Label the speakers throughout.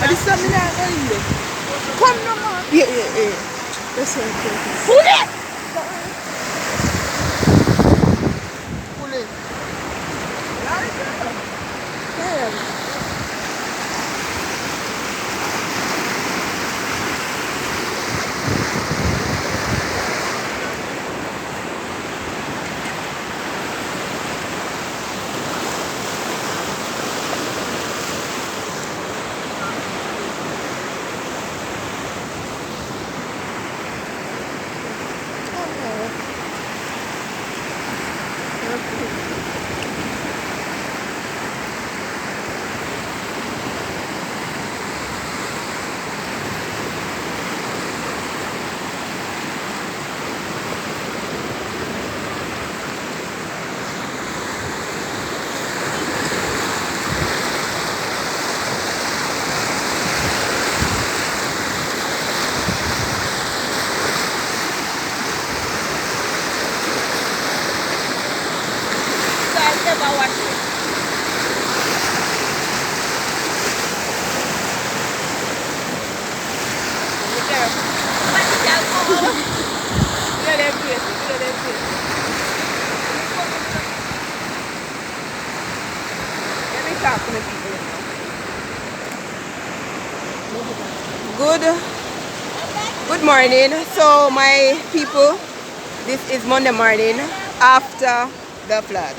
Speaker 1: And this time, I'm not going to. Come no man. Yeah. That's right.
Speaker 2: Pull it!
Speaker 1: Pull it. Yeah.
Speaker 2: Never watch it. Be careful. But you can't come over. You know them places. Let me talk to the people now. Good morning. So my people, this is Monday morning after the flood.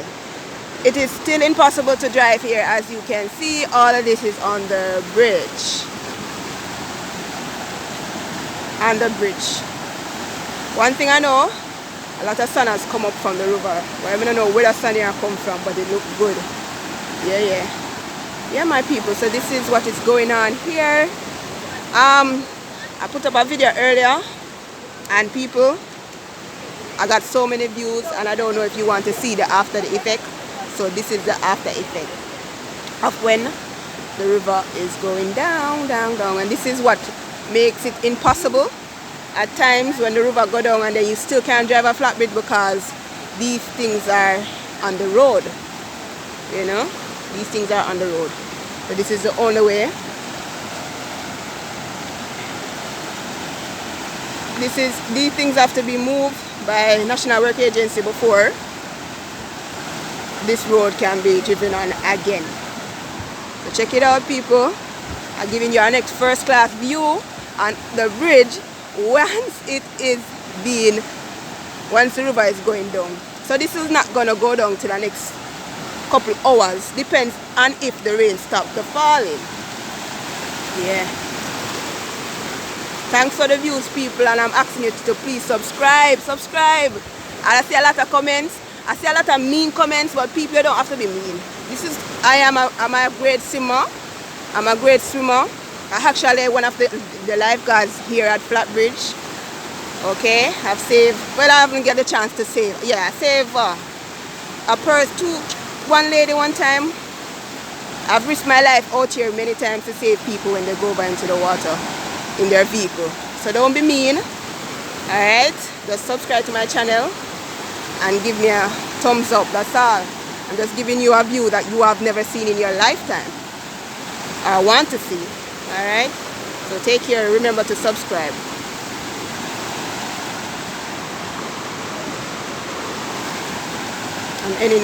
Speaker 2: It is still impossible to drive here. As you can see, all of this is on the bridge. One thing I know, a lot of sun has come up from the river. Well, I don't know where the sun here come from, but it looks good. Yeah, my people. So this is what is going on here. I put up a video earlier, and people, I got so many views, and I don't know if you want to see the after the effect. So this is the after effect of when the river is going down, and this is what makes it impossible at times when the river go down and then you still can't drive a flatbed because these things are on the road. You know, these things are on the road. So this is the only way. These things have to be moved by National Work Agency before this road can be driven on again. So check it out, people. I'm giving you our next first class view on the bridge once the river is going down. So this is not gonna go down till the next couple hours. Depends on if the rain stops to falling. Yeah. Thanks for the views, people, and I'm asking you to please subscribe. And I see a lot of comments. I see a lot of mean comments, but people, you don't have to be mean. I'm a great swimmer. I'm a great swimmer. I'm actually one of the lifeguards here at Flatbridge. Okay, I've saved, well, I haven't got the chance to save. Yeah, I saved one lady one time. I've risked my life out here many times to save people when they go by into the water in their vehicle. So don't be mean. Alright, just subscribe to my channel and give me a thumbs up. That's all. I'm just giving you a view that you have never seen in your lifetime. I want to see. Alright? So take care. Remember to subscribe. And any